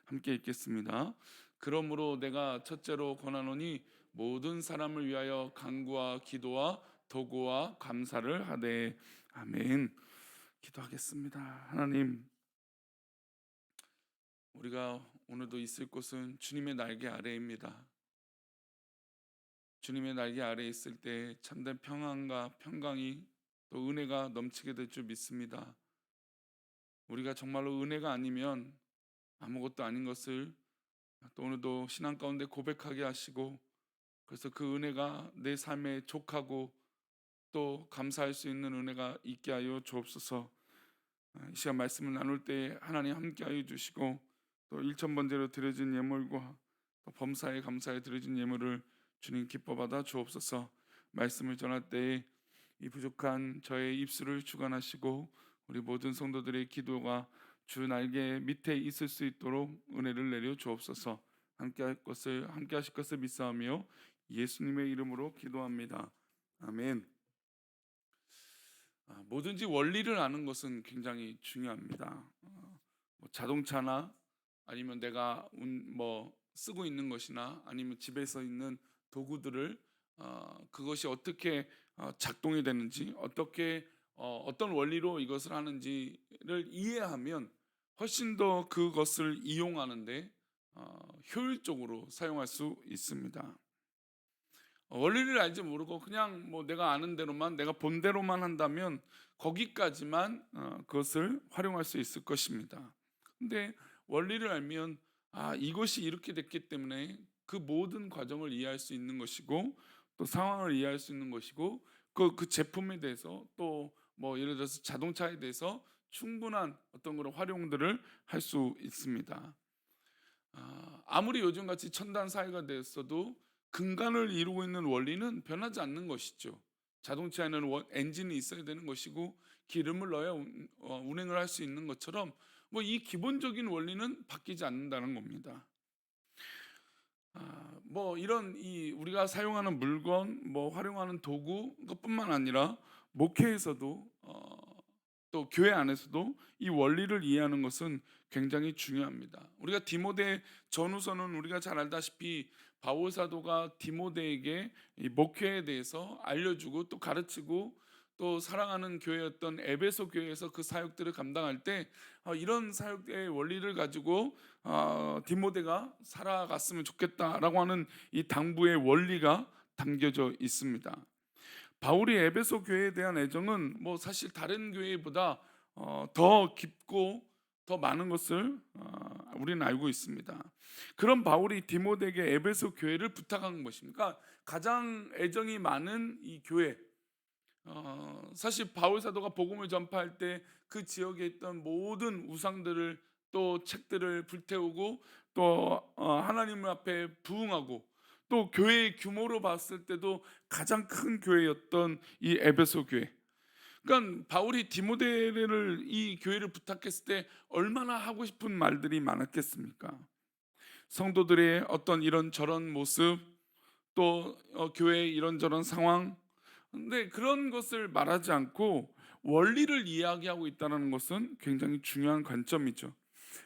함께 읽겠습니다. 그러므로 내가 첫째로 권하노니 모든 사람을 위하여 간구와 기도와 도구와 감사를 하되. 아멘. 기도하겠습니다. 하나님, 우리가 오늘도 있을 곳은 주님의 날개 아래입니다. 주님의 날개 아래에 있을 때 참된 평안과 평강이 또 은혜가 넘치게 될 줄 믿습니다. 우리가 정말로 은혜가 아니면 아무것도 아닌 것을 또 오늘도 신앙 가운데 고백하게 하시고, 그래서 그 은혜가 내 삶에 족하고 또 감사할 수 있는 은혜가 있게 하여 주옵소서. 이 시간 말씀을 나눌 때 하나님 함께 하여 주시고, 또 일천번제로 드려진 예물과 또 범사에 감사에 드려진 예물을 주님 기뻐 받아 주옵소서. 말씀을 전할 때에 이 부족한 저의 입술을 주관하시고 우리 모든 성도들의 기도가 주 날개 밑에 있을 수 있도록 은혜를 내려 주옵소서. 함께 하실 것을 믿사오며 예수님의 이름으로 기도합니다. 아멘. 뭐든지 원리를 아는 것은 굉장히 중요합니다. 뭐 자동차나 아니면 내가 쓰고 있는 것이나 아니면 집에서 있는 도구들을 그것이 어떻게 작동이 되는지, 어떤 원리로 이것을 하는지를 이해하면 훨씬 더 그것을 이용하는데 효율적으로 사용할 수 있습니다. 원리를 알지 모르고 그냥 뭐 내가 아는 대로만, 내가 본 대로만 한다면 거기까지만 그것을 활용할 수 있을 것입니다. 근데 원리를 알면 이것이 이렇게 됐기 때문에 그 모든 과정을 이해할 수 있는 것이고, 또 상황을 이해할 수 있는 것이고, 그 제품에 대해서 또 뭐 예를 들어서 자동차에 대해서 충분한 어떤 그런 활용들을 할 수 있습니다. 아무리 요즘같이 첨단 사회가 됐어도 근간을 이루고 있는 원리는 변하지 않는 것이죠. 자동차에는 엔진이 있어야 되는 것이고 기름을 넣어야 운행을 할 수 있는 것처럼 뭐 이 기본적인 원리는 바뀌지 않는다는 겁니다. 뭐 이런 이 우리가 사용하는 물건, 뭐 활용하는 도구 그것뿐만 아니라 목회에서도 또 교회 안에서도 이 원리를 이해하는 것은 굉장히 중요합니다. 우리가 디모데 전후서는 우리가 잘 알다시피 바울 사도가 디모데에게 이 목회에 대해서 알려주고 또 가르치고 또 사랑하는 교회였던 에베소 교회에서 그 사역들을 감당할 때 이런 사역의 원리를 가지고 디모데가 살아갔으면 좋겠다라고 하는 이 당부의 원리가 담겨져 있습니다. 바울이 에베소 교회에 대한 애정은 뭐 사실 다른 교회보다 더 깊고 더 많은 것을 우리는 알고 있습니다. 그런 바울이 디모데에게 에베소 교회를 부탁한 것입니까? 가장 애정이 많은 이 교회, 사실 바울 사도가 복음을 전파할 때 그 지역에 있던 모든 우상들을 또 책들을 불태우고 또 하나님 앞에 부응하고 또 교회의 규모로 봤을 때도 가장 큰 교회였던 이 에베소 교회. 그러니까 바울이 디모데를 이 교회를 부탁했을 때 얼마나 하고 싶은 말들이 많았겠습니까? 성도들의 어떤 이런 저런 모습, 또 교회의 이런저런 상황, 근데 그런 것을 말하지 않고 원리를 이야기하고 있다는 것은 굉장히 중요한 관점이죠.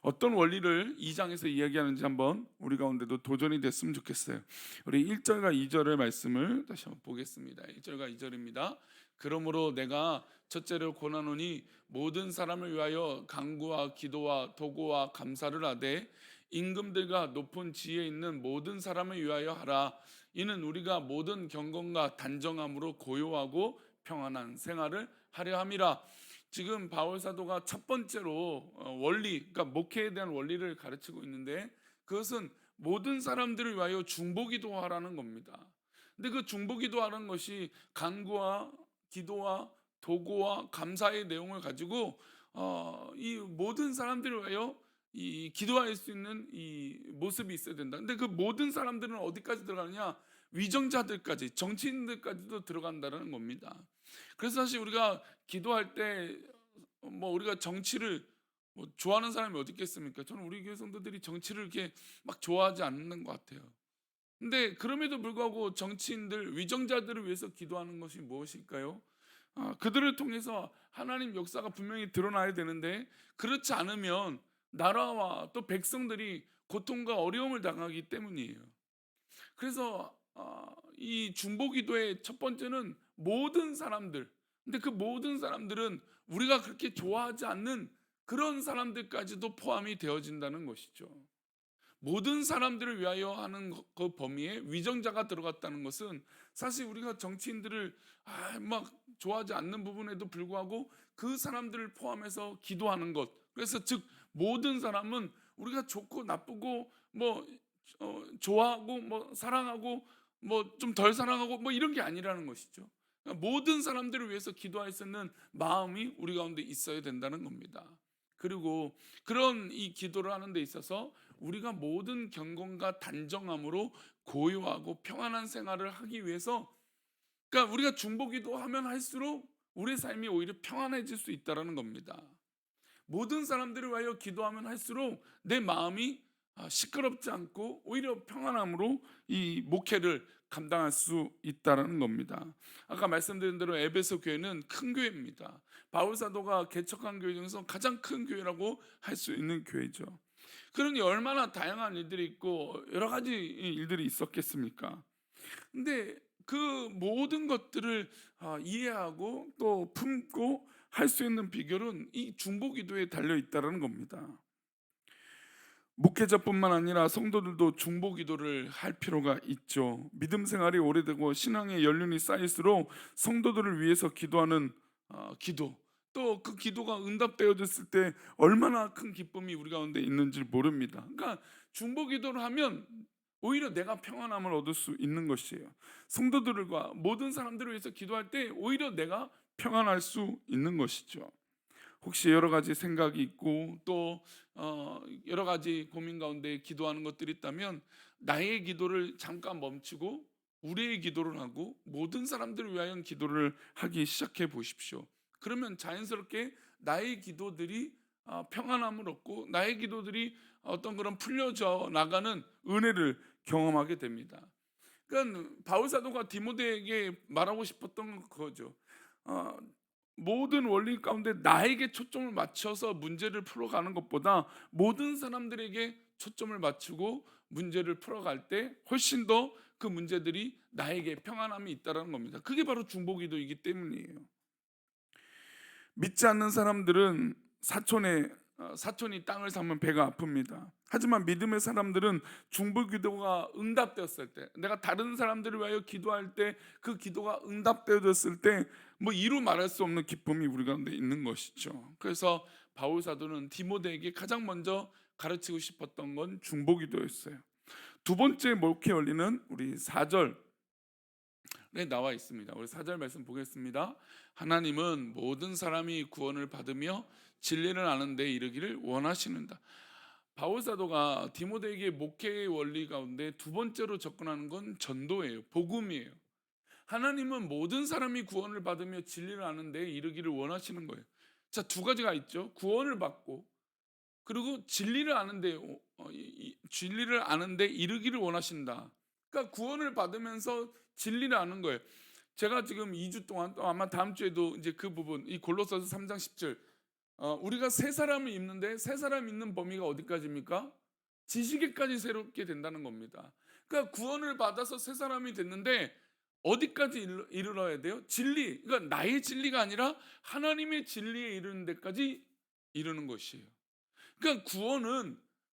어떤 원리를 2장에서 이야기하는지 한번 우리 가운데도 도전이 됐으면 좋겠어요. 우리 1절과 2절의 말씀을 다시 한번 보겠습니다. 1절과 2절입니다. 그러므로 내가 첫째로 권하노니 모든 사람을 위하여 간구와 기도와 도구와 감사를 하되 임금들과 높은 지혜에 있는 모든 사람을 위하여 하라. 이는 우리가 모든 경건과 단정함으로 고요하고 평안한 생활을 하려 함이라. 지금 바울 사도가 첫 번째로 원리, 그러니까 목회에 대한 원리를 가르치고 있는데 그것은 모든 사람들을 위하여 중보기도하라는 겁니다. 근데 그 중보기도하라는 것이 간구와 기도와 도구와 감사의 내용을 가지고 이 모든 사람들을 위하여 이 기도할 수 있는 이 모습이 있어야 된다. 근데 그 모든 사람들은 어디까지 들어가느냐? 위정자들까지, 정치인들까지도 들어간다는 겁니다. 그래서 사실 우리가 기도할 때 뭐 우리가 정치를 뭐 좋아하는 사람이 어디 있겠습니까? 저는 우리 교회 성도들이 정치를 이렇게 막 좋아하지 않는 것 같아요. 근데 그럼에도 불구하고 정치인들, 위정자들을 위해서 기도하는 것이 무엇일까요? 그들을 통해서 하나님 역사가 분명히 드러나야 되는데 그렇지 않으면 나라와 또 백성들이 고통과 어려움을 당하기 때문이에요. 그래서 이 중보기도의 첫 번째는 모든 사람들. 근데 그 모든 사람들은 우리가 그렇게 좋아하지 않는 그런 사람들까지도 포함이 되어진다는 것이죠. 모든 사람들을 위하여 하는 그 범위에 위정자가 들어갔다는 것은 사실 우리가 정치인들을 막 좋아하지 않는 부분에도 불구하고 그 사람들을 포함해서 기도하는 것. 그래서 즉 모든 사람은 우리가 좋고 나쁘고 뭐 좋아하고 뭐 사랑하고 뭐 좀 덜 사랑하고 뭐 이런 게 아니라는 것이죠. 그러니까 모든 사람들을 위해서 기도할 수 있는 마음이 우리 가운데 있어야 된다는 겁니다. 그리고 그런 이 기도를 하는 데 있어서 우리가 모든 경건과 단정함으로 고요하고 평안한 생활을 하기 위해서, 그러니까 우리가 중보기도 하면 할수록 우리의 삶이 오히려 평안해질 수 있다라는 겁니다. 모든 사람들을 위하여 기도하면 할수록 내 마음이 시끄럽지 않고 오히려 평안함으로 이 목회를 감당할 수 있다라는 겁니다. 아까 말씀드린 대로 에베소 교회는 큰 교회입니다. 바울 사도가 개척한 교회 중에서 가장 큰 교회라고 할 수 있는 교회죠. 그러니 얼마나 다양한 일들이 있고 여러 가지 일들이 있었겠습니까? 근데 그 모든 것들을 이해하고 또 품고 할 수 있는 비결은 이 중보기도에 달려 있다는 겁니다. 목회자뿐만 아니라 성도들도 중보기도를 할 필요가 있죠. 믿음 생활이 오래되고 신앙의 연륜이 쌓일수록 성도들을 위해서 기도하는 기도, 또 그 기도가 응답되어졌을 때 얼마나 큰 기쁨이 우리 가운데 있는지 모릅니다. 그러니까 중보기도를 하면 오히려 내가 평안함을 얻을 수 있는 것이에요. 성도들과 모든 사람들을 위해서 기도할 때 오히려 내가 평안할 수 있는 것이죠. 혹시 여러 가지 생각이 있고 또 여러 가지 고민 가운데 기도하는 것들이 있다면 나의 기도를 잠깐 멈추고 우리의 기도를 하고 모든 사람들을 위하여 기도를 하기 시작해 보십시오. 그러면 자연스럽게 나의 기도들이 평안함을 얻고 나의 기도들이 어떤 그런 풀려져 나가는 은혜를 경험하게 됩니다. 그러니까 바울 사도가 디모데에게 말하고 싶었던 거죠. 어, 모든 원리 가운데 나에게 초점을 맞춰서 문제를 풀어가는 것보다 모든 사람들에게 초점을 맞추고 문제를 풀어갈 때 훨씬 더 그 문제들이 나에게 평안함이 있다는 겁니다. 그게 바로 중보기도이기 때문이에요. 믿지 않는 사람들은 사촌이 땅을 사면 배가 아픕니다. 하지만 믿음의 사람들은 중보기도가 응답되었을 때, 내가 다른 사람들을 위하여 기도할 때 그 기도가 응답되어졌을 때 뭐 이루 말할 수 없는 기쁨이 우리 가운데 있는 것이죠. 그래서 바울 사도는 디모데에게 가장 먼저 가르치고 싶었던 건 중보기도였어요. 두 번째 목회 원리는 우리 4절 나와 있습니다. 우리 4절 말씀 보겠습니다. 하나님은 모든 사람이 구원을 받으며 진리를 아는 데 이르기를 원하시는다. 바울 사도가 디모데에게 목회의 원리 가운데 두 번째로 접근하는 건 전도예요. 복음이에요. 하나님은 모든 사람이 구원을 받으며 진리를 아는 데 이르기를 원하시는 거예요. 자, 두 가지가 있죠. 구원을 받고 그리고 진리를 아는데 진리를 아는데 이르기를 원하신다. 그러니까 구원을 받으면서 진리를 아는 거예요. 제가 지금 2주 동안 또 아마 다음 주에도 이제 그 부분 이 골로새서 3장 10절 우리가 새 사람을 입는데 새 사람 입는 범위가 어디까지입니까? 지식에까지 새롭게 된다는 겁니다. 그러니까 구원을 받아서 새 사람이 됐는데 어디까지 이르러야 돼요? 진리. 그러니까 나의 진리가 아니라 하나님의 진리에 이르는 데까지 이르는 것이에요. 그러니까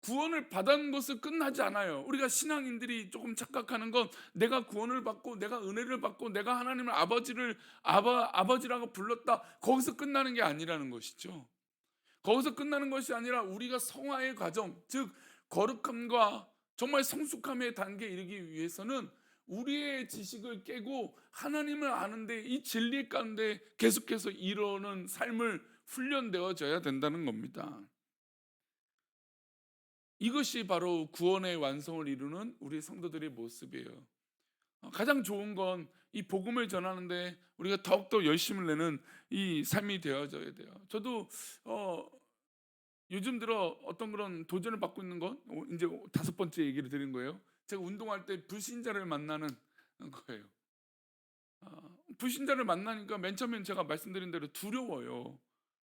구원을 받은 것을 끝나지 않아요. 우리가 신앙인들이 조금 착각하는 건 내가 구원을 받고 내가 은혜를 받고 내가 하나님을 아버지라고 불렀다. 거기서 끝나는 게 아니라는 것이죠. 거기서 끝나는 것이 아니라 우리가 성화의 과정, 즉 거룩함과 정말 성숙함의 단계에 이르기 위해서는 우리의 지식을 깨고 하나님을 아는데 이 진리 가운데 계속해서 이루는 삶을 훈련되어져야 된다는 겁니다. 이것이 바로 구원의 완성을 이루는 우리 성도들의 모습이에요. 가장 좋은 건 이 복음을 전하는데 우리가 더욱더 열심을 내는 이 삶이 되어져야 돼요. 저도 요즘 들어 어떤 그런 도전을 받고 있는 건 이제 다섯 번째 얘기를 드린 거예요. 제가 운동할 때 불신자를 만나는 거예요. 불신자를 만나니까 맨 처음엔 제가 말씀드린 대로 두려워요.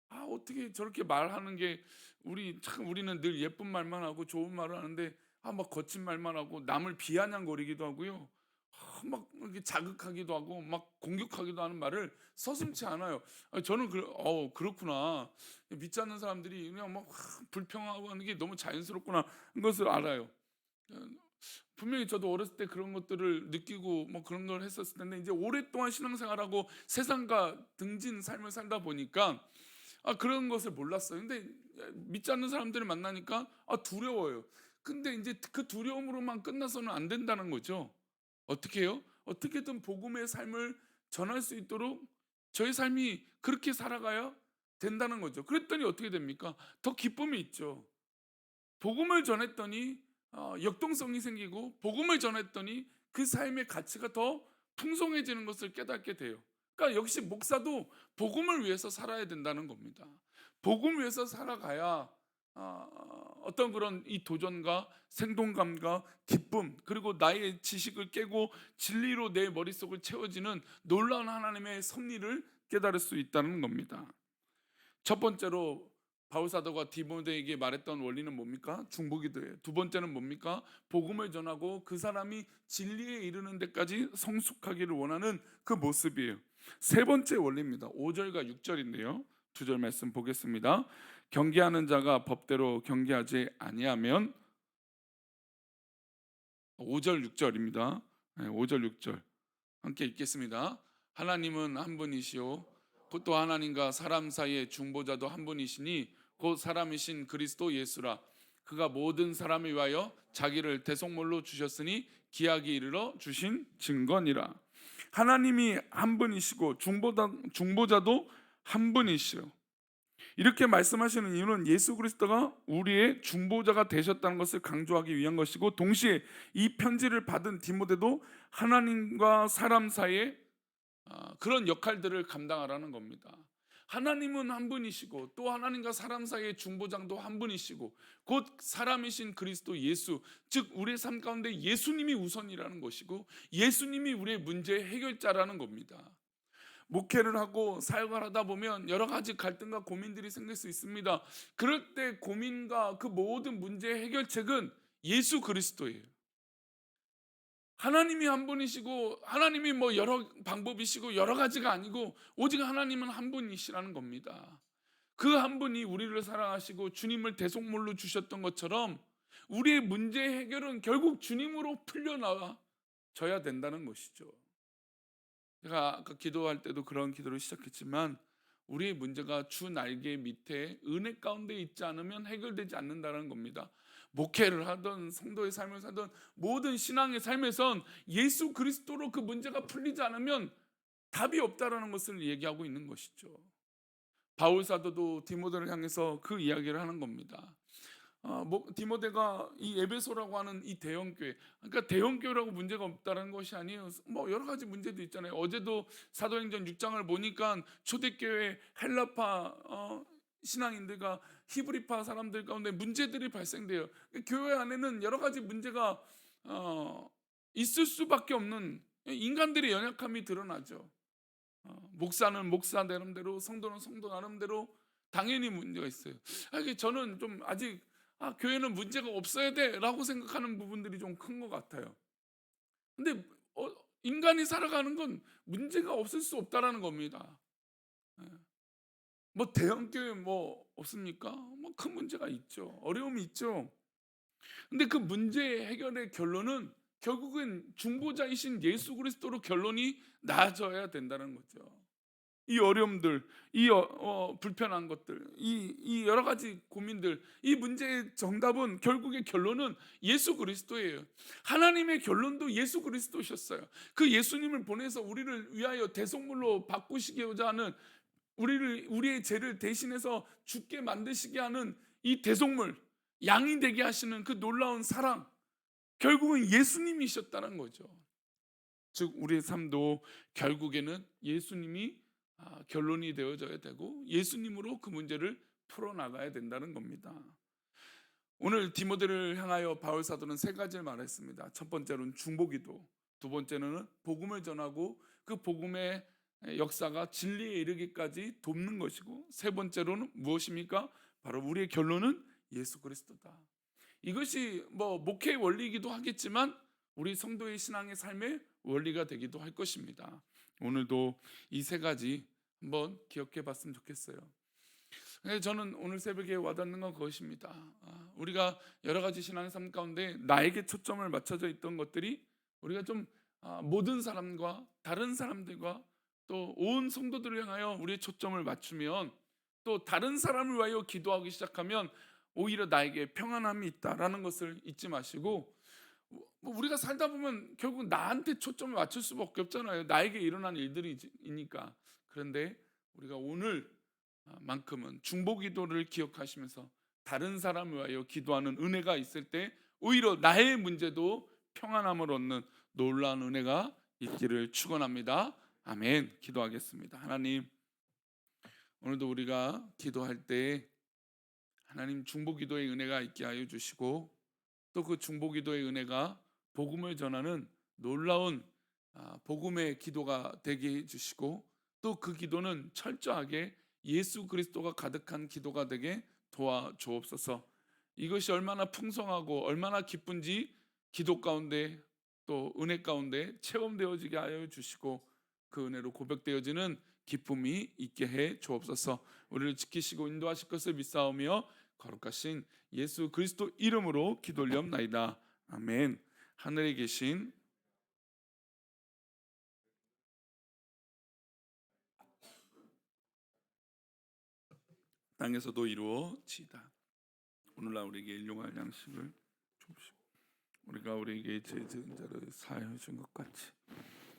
어떻게 저렇게 말하는 게 우리는 늘 예쁜 말만 하고 좋은 말을 하는데 막 거친 말만 하고 남을 비아냥거리기도 하고요. 막 이렇게 자극하기도 하고 막 공격하기도 하는 말을 서슴지 않아요. 저는 그렇구나. 믿지 않는 사람들이 그냥 막 불평하고 하는 게 너무 자연스럽구나 하는 것을 알아요. 어 분명히 저도 어렸을 때 그런 것들을 느끼고 뭐 그런 걸 했었을 텐데 이제 오랫동안 신앙생활하고 세상과 등진 삶을 살다 보니까 그런 것을 몰랐어요. 근데 믿지 않는 사람들을 만나니까 두려워요. 근데 인제 그 두려움으로만 끝나서는 안 된다는 거죠. 어떻게 해요? 어떻게든 복음의 삶을 전할 수 있도록 저의 삶이 그렇게 살아가야 된다는 거죠. 그랬더니 어떻게 됩니까? 더 기쁨이 있죠. 복음을 전했더니 역동성이 생기고 복음을 전했더니 그 삶의 가치가 더 풍성해지는 것을 깨닫게 돼요. 그러니까 역시 목사도 복음을 위해서 살아야 된다는 겁니다. 복음 위해서 살아가야 어떤 그런 이 도전과 생동감과 기쁨 그리고 나의 지식을 깨고 진리로 내 머릿속을 채워지는 놀라운 하나님의 섭리를 깨달을 수 있다는 겁니다. 첫 번째로 바울 사도가 디모데에게 말했던 원리는 뭡니까? 중보기도예요. 두 번째는 뭡니까? 복음을 전하고 그 사람이 진리에 이르는 데까지 성숙하기를 원하는 그 모습이에요. 세 번째 원리입니다. 5절과 6절인데요. 두 절 말씀 보겠습니다. 경계하는 자가 법대로 경계하지 아니하면 5절 6절입니다. 5절 6절 함께 읽겠습니다. 하나님은 한 분이시요 곧 또 하나님과 사람 사이의 중보자도 한 분이시니 곧 사람이신 그리스도 예수라. 그가 모든 사람을 위하여 자기를 대속물로 주셨으니 기약이 이르러 주신 증거니라. 하나님이 한 분이시고 중보자도 한 분이시요. 이렇게 말씀하시는 이유는 예수 그리스도가 우리의 중보자가 되셨다는 것을 강조하기 위한 것이고, 동시에 이 편지를 받은 디모데도 하나님과 사람 사이에 그런 역할들을 감당하라는 겁니다. 하나님은 한 분이시고 또 하나님과 사람 사이의 중보장도 한 분이시고 곧 사람이신 그리스도 예수, 즉 우리의 삶 가운데 예수님이 우선이라는 것이고 예수님이 우리의 문제의 해결자라는 겁니다. 목회를 하고 사역을 하다 보면 여러 가지 갈등과 고민들이 생길 수 있습니다. 그럴 때 고민과 그 모든 문제의 해결책은 예수 그리스도예요. 하나님이 한 분이시고 하나님이 뭐 여러 방법이시고 여러 가지가 아니고 오직 하나님은 한 분이시라는 겁니다. 그 한 분이 우리를 사랑하시고 주님을 대속물로 주셨던 것처럼 우리의 문제 해결은 결국 주님으로 풀려나와져야 된다는 것이죠. 제가 아까 기도할 때도 그런 기도를 시작했지만 우리의 문제가 주 날개 밑에 은혜 가운데 있지 않으면 해결되지 않는다는 겁니다. 목회를 하던 성도의 삶을 살던 모든 신앙의 삶에선 예수 그리스도로 그 문제가 풀리지 않으면 답이 없다라는 것을 얘기하고 있는 것이죠. 바울 사도도 디모데를 향해서 그 이야기를 하는 겁니다. 디모데가 이 에베소라고 하는 이 대형 교회, 그러니까 대형 교회라고 문제가 없다는 것이 아니에요. 뭐 여러 가지 문제도 있잖아요. 어제도 사도행전 6장을 보니까 초대교회 헬라파 신앙인들과 히브리파 사람들 가운데 문제들이 발생돼요. 교회 안에는 여러 가지 문제가 있을 수밖에 없는 인간들의 연약함이 드러나죠. 목사는 목사 나름대로, 성도는 성도 나름대로 당연히 문제가 있어요. 저는 좀 아직 교회는 문제가 없어야 돼라고 생각하는 부분들이 좀 큰 것 같아요. 근데 인간이 살아가는 건 문제가 없을 수 없다라는 겁니다. 예. 뭐 대형 교회 뭐 없습니까? 뭐 큰 문제가 있죠. 어려움이 있죠. 근데 그 문제 해결의 결론은 결국은 중보자이신 예수 그리스도로 결론이 나아져야 된다는 거죠. 이 어려움들, 이 불편한 것들, 이 여러 가지 고민들, 이 문제의 정답은 결국의 결론은 예수 그리스도예요. 하나님의 결론도 예수 그리스도셨어요. 그 예수님을 보내서 우리를 위하여 대속물로 바꾸시고자 하는, 우리의 죄를 대신해서 죽게 만드시게 하는 이 대속물, 양이 되게 하시는 그 놀라운 사랑, 결국은 예수님이셨다는 거죠. 즉 우리의 삶도 결국에는 예수님이 결론이 되어져야 되고 예수님으로 그 문제를 풀어나가야 된다는 겁니다. 오늘 디모데를 향하여 바울 사도는 세 가지를 말했습니다. 첫 번째로는 중보기도, 두 번째는 복음을 전하고 그 복음의 역사가 진리에 이르기까지 돕는 것이고, 세 번째로는 무엇입니까? 바로 우리의 결론은 예수 그리스도다. 이것이 뭐 목회의 원리이기도 하겠지만 우리 성도의 신앙의 삶의 원리가 되기도 할 것입니다. 오늘도 이 세 가지 한번 기억해 봤으면 좋겠어요. 저는 오늘 새벽에 와닿는 건 그것입니다. 우리가 여러 가지 신앙의 삶 가운데 나에게 초점을 맞춰져 있던 것들이 우리가 좀 모든 사람과 다른 사람들과 또 온 성도들을 향하여 우리의 초점을 맞추면, 또 다른 사람을 위하여 기도하기 시작하면 오히려 나에게 평안함이 있다라는 것을 잊지 마시고, 우리가 살다 보면 결국 나한테 초점을 맞출 수밖에 없잖아요. 나에게 일어난 일들이니까. 그런데 우리가 오늘 만큼은 중보기도를 기억하시면서 다른 사람을 위하여 기도하는 은혜가 있을 때 오히려 나의 문제도 평안함을 얻는 놀라운 은혜가 있기를 축원합니다. 아멘. 기도하겠습니다. 하나님, 오늘도 우리가 기도할 때 하나님 중보기도의 은혜가 있게 하여 주시고, 또 그 중보기도의 은혜가 복음을 전하는 놀라운 복음의 기도가 되게 해주시고, 또 그 기도는 철저하게 예수 그리스도가 가득한 기도가 되게 도와주옵소서. 이것이 얼마나 풍성하고 얼마나 기쁜지 기도 가운데 또 은혜 가운데 체험되어지게 하여 주시고, 그 은혜로 고백되어지는 기쁨이 있게 해 주옵소서. 우리를 지키시고 인도하실 것을 믿사오며 거룩하신 예수 그리스도 이름으로 기도 올리옵나이다. 아멘. 하늘에 계신 땅에서도 이루어지이다. 오늘날 우리에게 일용할 양식을 주옵시고, 우리가 우리에게 죄 지은 자를 사하여 준 것 같이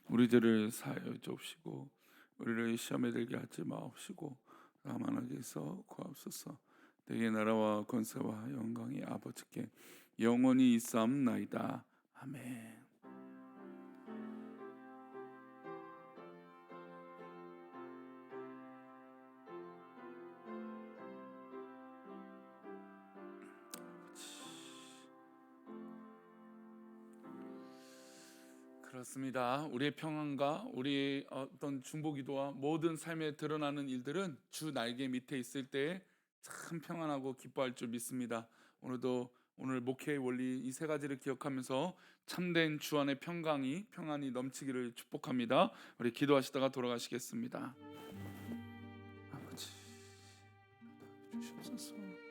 우리 죄를 사하여 주옵시고, 우리를 시험에 들게 하지 마옵시고 다만 악에서 구하옵소서. 대개 나라와 권세와 영광이 아버지께 영원히 있사옵나이다. 아멘. 그렇습니다. 우리의 평안과 우리의 어떤 중보기도와 모든 삶에 드러나는 일들은 주 날개 밑에 있을 때 참 평안하고 기뻐할 줄 믿습니다. 오늘도 오늘 목회의 원리 이 세 가지를 기억하면서 참된 주 안의 평안이 넘치기를 축복합니다. 우리 기도하시다가 돌아가시겠습니다. 아버지 주시옵소서.